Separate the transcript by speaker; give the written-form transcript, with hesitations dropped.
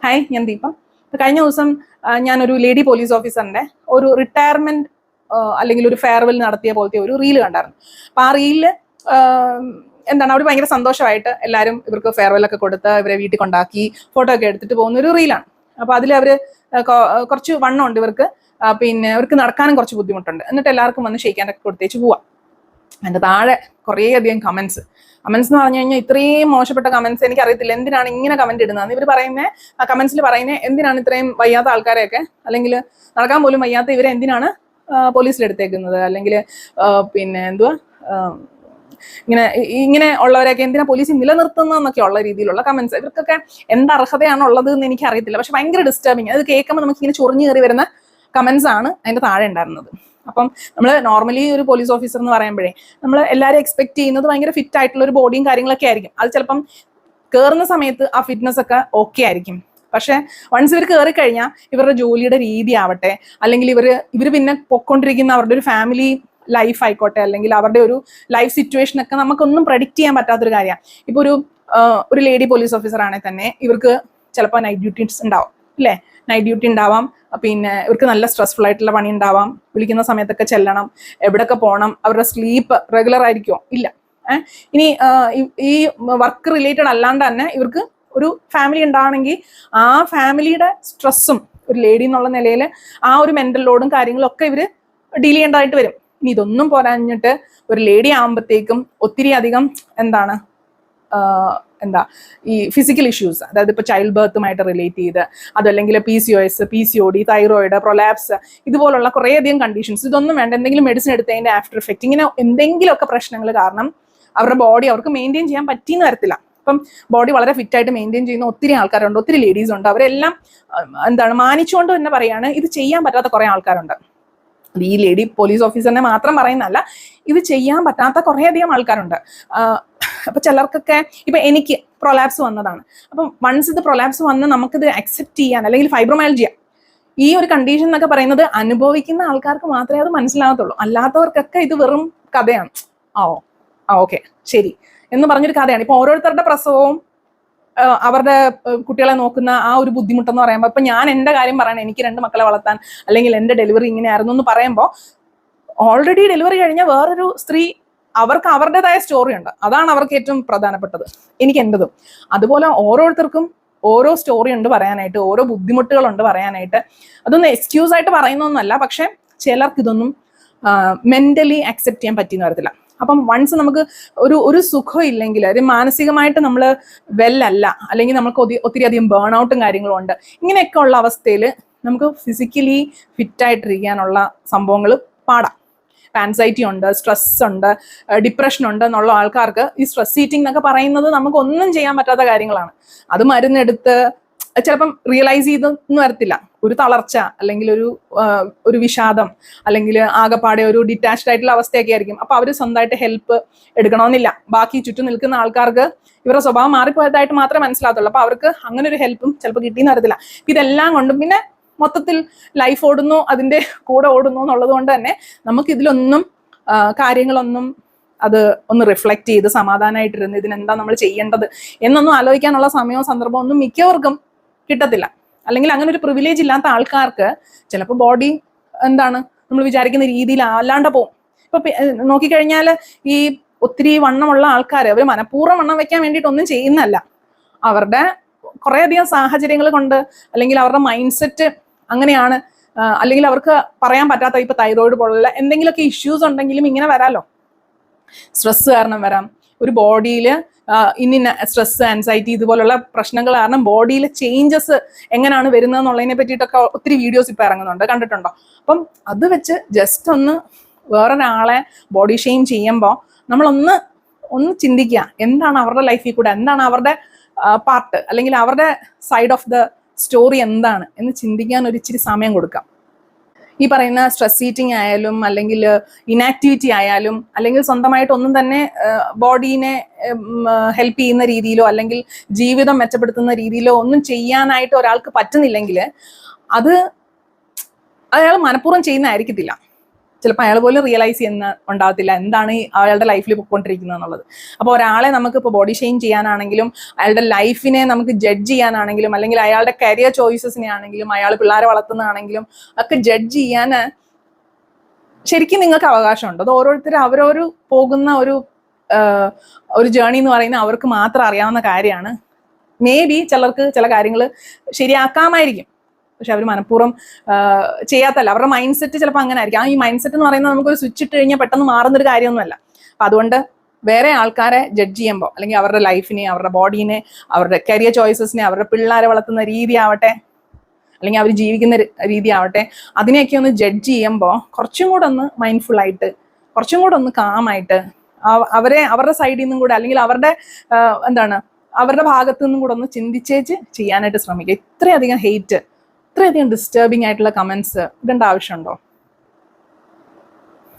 Speaker 1: Hi, ഞാൻ ദീപ. കഴിഞ്ഞ ദിവസം ഞാനൊരു ലേഡി പോലീസ് ഓഫീസറിന്റെ ഒരു റിട്ടയർമെന്റ് അല്ലെങ്കിൽ ഒരു ഫെയർവെൽ നടത്തിയ പോലത്തെ ഒരു റീല് കണ്ടായിരുന്നു. അപ്പൊ ആ റീലില് എന്താണ്, അവർ ഭയങ്കര സന്തോഷമായിട്ട് എല്ലാവരും ഇവർക്ക് ഫെയർവെൽ ഒക്കെ കൊടുത്ത് ഇവരെ വീട്ടിൽ കൊണ്ടാക്കി ഫോട്ടോ ഒക്കെ എടുത്തിട്ട് പോകുന്ന ഒരു റീലാണ്. അപ്പൊ അതിൽ അവര് കുറച്ച് വണ്ണമുണ്ട് ഇവർക്ക്, പിന്നെ അവർക്ക് നടക്കാനും കുറച്ച് ബുദ്ധിമുട്ടുണ്ട്. എന്നിട്ട് എല്ലാവർക്കും വന്ന് ഷെയ്ക്കാനൊക്കെ കൊടുത്തേച്ച് പോവാം. അതിൻ്റെ താഴെ കുറേയധികം കമന്റ്സ് എന്ന് പറഞ്ഞു കഴിഞ്ഞാൽ ഇത്രയും മോശപ്പെട്ട കമന്റ്സ് എനിക്ക് അറിയത്തില്ല എന്തിനാണ് ഇങ്ങനെ കമന്റ് ഇടുന്നത്. ഇവർ പറയുന്നത് കമന്റ്സിൽ പറയുന്നത് എന്തിനാണ് ഇത്രയും വയ്യാത്ത ആൾക്കാരെയൊക്കെ, അല്ലെങ്കിൽ നടക്കാൻ പോലും വയ്യാത്ത ഇവരെ എന്തിനാണ് പോലീസിലെടുത്തേക്കുന്നത്, അല്ലെങ്കിൽ പിന്നെ എന്തുവാ ഇങ്ങനെ ഉള്ളവരെയൊക്കെ എന്തിനാ പോലീസ് നിലനിർത്തുന്നതെന്നൊക്കെ ഉള്ള രീതിയിലുള്ള കമന്റ്സ്. ഇവർക്കൊക്കെ എന്ത് അർഹതയാണ് ഉള്ളത് എന്ന് എനിക്ക് അറിയത്തില്ല. പക്ഷെ ഭയങ്കര ഡിസ്റ്റർബിങ്. അത് കേൾക്കുമ്പോൾ നമുക്ക് ഇങ്ങനെ ചൊറിഞ്ഞു കയറി വരുന്ന കമന്റ്സ് ആണ് അതിന്റെ താഴെ ഉണ്ടായിരുന്നത്. അപ്പം നമ്മൾ നോർമലി ഒരു പോലീസ് ഓഫീസർ എന്ന് പറയുമ്പോഴേ നമ്മൾ എല്ലാവരും എക്സ്പെക്ട് ചെയ്യുന്നത് ഭയങ്കര ഫിറ്റ് ആയിട്ടുള്ള ഒരു ബോഡിയും കാര്യങ്ങളൊക്കെ ആയിരിക്കും. അത് ചിലപ്പം കയറുന്ന സമയത്ത് ആ ഫിറ്റ്നസ് ഒക്കെ ഓക്കെ ആയിരിക്കും. പക്ഷെ വൺസ് ഇവർ കയറി കഴിഞ്ഞാൽ ഇവരുടെ ജോലിയുടെ രീതി ആവട്ടെ, അല്ലെങ്കിൽ ഇവർ പിന്നെ പൊക്കൊണ്ടിരിക്കുന്ന അവരുടെ ഒരു ഫാമിലി ലൈഫ് ആയിക്കോട്ടെ, അല്ലെങ്കിൽ അവരുടെ ഒരു ലൈഫ് സിറ്റുവേഷൻ ഒക്കെ നമുക്കൊന്നും പ്രഡിക്റ്റ് ചെയ്യാൻ പറ്റാത്തൊരു കാര്യമാണ്. ഇപ്പൊ ഒരു ലേഡി പോലീസ് ഓഫീസർ ആണെങ്കിൽ തന്നെ ഇവർക്ക് ചിലപ്പോൾ നൈറ്റ് ഡ്യൂട്ടീസ് ഉണ്ടാവും, അല്ലേ? നൈറ്റ് ഡ്യൂട്ടി ഉണ്ടാവാം. പിന്നെ ഇവർക്ക് നല്ല സ്ട്രെസ്ഫുൾ ആയിട്ടുള്ള പണി ഉണ്ടാവാം. വിളിക്കുന്ന സമയത്തൊക്കെ ചെല്ലണം, എവിടെയൊക്കെ പോകണം. അവരുടെ സ്ലീപ്പ് റെഗുലർ ആയിരിക്കുമോ? ഇല്ല. ഇനി ഈ വർക്ക് റിലേറ്റഡ് അല്ലാണ്ട് തന്നെ ഇവർക്ക് ഒരു ഫാമിലി ഉണ്ടാവണമെങ്കിൽ ആ ഫാമിലിയുടെ സ്ട്രെസ്സും ഒരു ലേഡി എന്നുള്ള നിലയിൽ ആ ഒരു മെന്റൽ ലോഡും കാര്യങ്ങളും ഒക്കെ ഇവർ ഡീൽ ചെയ്യേണ്ടതായിട്ട് വരും. ഇനി ഇതൊന്നും പോരാഞ്ഞിട്ട് ഒരു ലേഡി ആകുമ്പോഴത്തേക്കും ഒത്തിരി അധികം ഈ ഫിസിക്കൽ ഇഷ്യൂസ്, അതായത് ഇപ്പോൾ ചൈൽഡ് ബർത്തുമായിട്ട് റിലേറ്റ് ചെയ്ത്, അതല്ലെങ്കിൽ PCOS, PCOD, തൈറോയിഡ്, പ്രൊലാപ്സ്, ഇതുപോലുള്ള കുറേയധികം കണ്ടീഷൻസ്. ഇതൊന്നും വേണ്ട, എന്തെങ്കിലും മെഡിസിൻ എടുത്തതിന്റെ ആഫ്റ്റർ എഫക്റ്റ്, ഇങ്ങനെ എന്തെങ്കിലുമൊക്കെ പ്രശ്നങ്ങൾ കാരണം അവരുടെ ബോഡി അവർക്ക് മെയിൻറ്റെയിൻ ചെയ്യാൻ പറ്റിയെന്ന് വരത്തില്ല. അപ്പം ബോഡി വളരെ ഫിറ്റ് ആയിട്ട് മെയിൻറ്റെയിൻ ചെയ്യുന്ന ഒത്തിരി ആൾക്കാരുണ്ട്, ഒത്തിരി ലേഡീസ് ഉണ്ട്. അവരെല്ലാം മാനിച്ചുകൊണ്ട് തന്നെ പറയാണ് ഇത് ചെയ്യാൻ പറ്റാത്ത കുറേ ആൾക്കാരുണ്ട്. ഈ ലേഡി പോലീസ് ഓഫീസറിനെ മാത്രം പറയുന്നതല്ല, ഇത് ചെയ്യാൻ പറ്റാത്ത കുറേയധികം ആൾക്കാരുണ്ട്. അപ്പൊ ചിലർക്കൊക്കെ ഇപ്പൊ എനിക്ക് പ്രൊലാപ്സ് വന്നതാണ്. അപ്പം വൺസ് ഇത് പ്രൊലാപ്സ് വന്ന് നമുക്കിത് അക്സെപ്റ്റ് ചെയ്യാൻ, അല്ലെങ്കിൽ ഫൈബ്രോമയാൽജിയ ഈ ഒരു കണ്ടീഷൻ എന്നൊക്കെ പറയുന്നത് അനുഭവിക്കുന്ന ആൾക്കാർക്ക് മാത്രമേ അത് മനസ്സിലാകത്തുള്ളൂ. അല്ലാത്തവർക്കൊക്കെ ഇത് വെറും കഥയാണ്. ഓക്കെ ശരി എന്ന് പറഞ്ഞൊരു കഥയാണ്. ഇപ്പൊ ഓരോരുത്തരുടെ പ്രസവവും അവരുടെ കുട്ടികളെ നോക്കുന്ന ആ ഒരു ബുദ്ധിമുട്ടെന്ന് പറയുമ്പോൾ, ഇപ്പൊ ഞാൻ എന്റെ കാര്യം പറയണേ, എനിക്ക് 2 മക്കളെ വളർത്താൻ, അല്ലെങ്കിൽ എന്റെ ഡെലിവറി ഇങ്ങനെയായിരുന്നു എന്ന് പറയുമ്പോൾ, ഓൾറെഡി ഡെലിവറി കഴിഞ്ഞ വേറൊരു സ്ത്രീ അവർക്ക് അവരുടേതായ സ്റ്റോറി ഉണ്ട്. അതാണ് അവർക്ക് ഏറ്റവും പ്രധാനപ്പെട്ടത്, എനിക്ക് എന്റതും. അതുപോലെ ഓരോരുത്തർക്കും ഓരോ സ്റ്റോറി ഉണ്ട് പറയാനായിട്ട്, ഓരോ ബുദ്ധിമുട്ടുകളുണ്ട് പറയാനായിട്ട്. അതൊന്നും എക്സ്ക്യൂസ് ആയിട്ട് പറയുന്നൊന്നുമല്ല, പക്ഷെ ചിലർക്ക് ഇതൊന്നും മെന്റലി അക്സെപ്റ്റ് ചെയ്യാൻ പറ്റിയെന്ന് വരത്തില്ല. അപ്പം വൺസ് നമുക്ക് ഒരു സുഖം ഇല്ലെങ്കിൽ, ഒരു മാനസികമായിട്ട് നമ്മൾ വെല്ലല്ല, അല്ലെങ്കിൽ നമുക്ക് ഒത്തിരി അധികം ബേൺ ഔട്ടും കാര്യങ്ങളും ഉണ്ട്, ഇങ്ങനെയൊക്കെ ഉള്ള അവസ്ഥയിൽ നമുക്ക് ഫിസിക്കലി ഫിറ്റായിട്ടിരിക്കാനുള്ള സംഭവങ്ങൾ പാടാം. ആൻസൈറ്റി ഉണ്ട്, സ്ട്രെസ് ഉണ്ട്, ഡിപ്രഷൻ ഉണ്ട് എന്നുള്ള ആൾക്കാർക്ക് ഈ സ്ട്രെസ് ഈറ്റിംഗ് എന്നൊക്കെ പറയുന്നത് നമുക്കൊന്നും ചെയ്യാൻ പറ്റാത്ത കാര്യങ്ങളാണ്. അത് മരുന്നെടുത്ത് ചിലപ്പം റിയലൈസ് ചെയ്തൊന്നും വരത്തില്ല. ഒരു തളർച്ച, അല്ലെങ്കിൽ ഒരു വിഷാദം, അല്ലെങ്കിൽ ആകെപ്പാടെ ഒരു ഡിറ്റാച്ച്ഡ് ആയിട്ടുള്ള അവസ്ഥയൊക്കെ ആയിരിക്കും. അപ്പൊ അവർ സ്വന്തമായിട്ട് ഹെൽപ്പ് എടുക്കണമെന്നില്ല. ബാക്കി ചുറ്റും നിൽക്കുന്ന ആൾക്കാർക്ക് ഇവരുടെ സ്വഭാവം മാറിപ്പോയതായിട്ട് മാത്രമേ മനസ്സിലാകത്തുള്ളൂ. അപ്പൊ അവർക്ക് അങ്ങനെ ഒരു ഹെൽപ്പും ചിലപ്പോൾ കിട്ടിയെന്ന് അറിയത്തില്ല. ഇതെല്ലാം കൊണ്ടും പിന്നെ മൊത്തത്തിൽ ലൈഫ് ഓടുന്നു, അതിന്റെ കൂടെ ഓടുന്നു എന്നുള്ളത് കൊണ്ട് തന്നെ നമുക്ക് ഇതിലൊന്നും കാര്യങ്ങളൊന്നും അത് ഒന്ന് റിഫ്ലക്ട് ചെയ്ത് സമാധാനമായിട്ടിരുന്ന് ഇതിനെന്താ നമ്മൾ ചെയ്യേണ്ടത് എന്നൊന്നും ആലോചിക്കാനുള്ള സമയവും സന്ദർഭവും ഒന്നും മിക്കവർക്കും കിട്ടത്തില്ല. അല്ലെങ്കിൽ അങ്ങനെ ഒരു പ്രിവിലേജ് ഇല്ലാത്ത ആൾക്കാർക്ക് ചിലപ്പോൾ ബോഡി നമ്മൾ വിചാരിക്കുന്ന രീതിയിൽ അല്ലാണ്ട് പോകും. ഇപ്പൊ നോക്കിക്കഴിഞ്ഞാൽ ഈ ഒത്തിരി വണ്ണമുള്ള ആൾക്കാർ അവർ മനഃപൂർവ്വം വണ്ണം വെക്കാൻ വേണ്ടിയിട്ട് ഒന്നും ചെയ്യുന്നല്ല. അവരുടെ കുറേയധികം സാഹചര്യങ്ങൾ കൊണ്ട്, അല്ലെങ്കിൽ അവരുടെ മൈൻഡ് സെറ്റ് അങ്ങനെയാണ്, അല്ലെങ്കിൽ അവർക്ക് പറയാൻ പറ്റാത്ത ഇപ്പൊ തൈറോയിഡ് പോലുള്ള എന്തെങ്കിലുമൊക്കെ ഇഷ്യൂസ് ഉണ്ടെങ്കിലും ഇങ്ങനെ വരാലോ. സ്ട്രെസ് കാരണം വരാം. ഒരു ബോഡിയിൽ ഇന്ന സ്ട്രെസ്, ആൻസൈറ്റി ഇതുപോലുള്ള പ്രശ്നങ്ങൾ കാരണം ബോഡിയിലെ ചേഞ്ചസ് എങ്ങനെയാണ് വരുന്നത് എന്നുള്ളതിനെ പറ്റിയിട്ടൊക്കെ ഒത്തിരി വീഡിയോസ് ഇപ്പൊ ഇറങ്ങുന്നുണ്ട്, കണ്ടിട്ടുണ്ടോ? അപ്പം അത് വെച്ച് ജസ്റ്റ് ഒന്ന് വേറൊരാളെ ബോഡി ഷെയിം ചെയ്യുമ്പോൾ നമ്മളൊന്ന് ചിന്തിക്കുക, എന്താണ് അവരുടെ ലൈഫിൽ കൂടെ, എന്താണ് അവരുടെ പാർട്ട്, അല്ലെങ്കിൽ അവരുടെ സൈഡ് ഓഫ് ദ സ്റ്റോറി എന്താണ് എന്ന് ചിന്തിക്കാൻ ഒരു ഇച്ചിരി സമയം കൊടുക്കാം. ഈ പറയുന്ന സ്ട്രെസ് ഈറ്റിംഗ് ആയാലും, അല്ലെങ്കിൽ ഇനാക്ടിവിറ്റി ആയാലും, അല്ലെങ്കിൽ സ്വന്തമായിട്ട് ഒന്നും തന്നെ ബോഡീനെ ഹെൽപ്പ് ചെയ്യുന്ന രീതിയിലോ, അല്ലെങ്കിൽ ജീവിതം മെച്ചപ്പെടുത്തുന്ന രീതിയിലോ ഒന്നും ചെയ്യാനായിട്ട് ഒരാൾക്ക് പറ്റുന്നില്ലെങ്കിൽ അത് അയാൾ മനഃപൂർവ്വം ചെയ്യുന്നതായിരിക്കത്തില്ല. ചിലപ്പോൾ അയാൾ പോലും റിയലൈസ് ചെയ്യുന്ന ഉണ്ടാകത്തില്ല എന്താണ് അയാളുടെ ലൈഫിൽ പൊയ്ക്കൊണ്ടിരിക്കുന്നത് എന്നുള്ളത്. അപ്പോൾ ഒരാളെ നമുക്ക് ഇപ്പോൾ ബോഡി ഷെയിം ചെയ്യാനാണെങ്കിലും അയാളുടെ ലൈഫിനെ നമുക്ക് ജഡ്ജ് ചെയ്യാനാണെങ്കിലും അല്ലെങ്കിൽ അയാളുടെ കരിയർ ചോയ്സസിനെ ആണെങ്കിലും അയാൾ പിള്ളേരെ വളർത്തുന്നതാണെങ്കിലും ഒക്കെ ജഡ്ജ് ചെയ്യാൻ ശരിക്കും നിങ്ങൾക്ക് അവകാശമുണ്ട്. അത് ഓരോരുത്തരും അവരൊരു പോകുന്ന ഒരു ജേണി എന്ന് പറയുന്നത് അവർക്ക് മാത്രം അറിയാവുന്ന കാര്യമാണ്. മേ ബി ചിലർക്ക് ചില കാര്യങ്ങൾ ശരിയാക്കാമായിരിക്കും, പക്ഷെ അവർ മനഃപൂർവ്വം ചെയ്യാത്തല്ല. അവരുടെ മൈൻഡ് സെറ്റ് ചിലപ്പോൾ അങ്ങനെ ആയിരിക്കും. ഈ മൈൻഡ് സെറ്റ് എന്ന് പറയുന്നത് നമുക്കൊരു സ്വിച്ച് ഇട്ട് കഴിഞ്ഞാൽ പെട്ടെന്ന് മാറുന്നൊരു കാര്യമൊന്നുമല്ല. അപ്പം അതുകൊണ്ട് വേറെ ആൾക്കാരെ ജഡ്ജ് ചെയ്യുമ്പോൾ അല്ലെങ്കിൽ അവരുടെ ലൈഫിനെ, അവരുടെ ബോഡീനെ, അവരുടെ കരിയർ ചോയ്സസിനെ, അവരുടെ പിള്ളേരെ വളർത്തുന്ന രീതി ആവട്ടെ അല്ലെങ്കിൽ അവർ ജീവിക്കുന്ന രീതി ആവട്ടെ, അതിനെയൊക്കെ ഒന്ന് ജഡ്ജ് ചെയ്യുമ്പോൾ കുറച്ചും കൂടെ ഒന്ന് മൈൻഡ്ഫുൾ ആയിട്ട്, കുറച്ചും കൂടെ ഒന്ന് കാമായിട്ട് അവരുടെ സൈഡിൽ നിന്നും കൂടെ അല്ലെങ്കിൽ അവരുടെ ഭാഗത്തു നിന്നും കൂടെ ഒന്ന് ചിന്തിച്ചേച്ച് ചെയ്യാനായിട്ട് ശ്രമിക്കുക. ഇത്രയധികം ഹെയ്റ്റ്, ഇത്രയധികം ഡിസ്റ്റർബിങ് ആയിട്ടുള്ള കമൻസ് ഇടേണ്ട ആവശ്യമുണ്ടോ?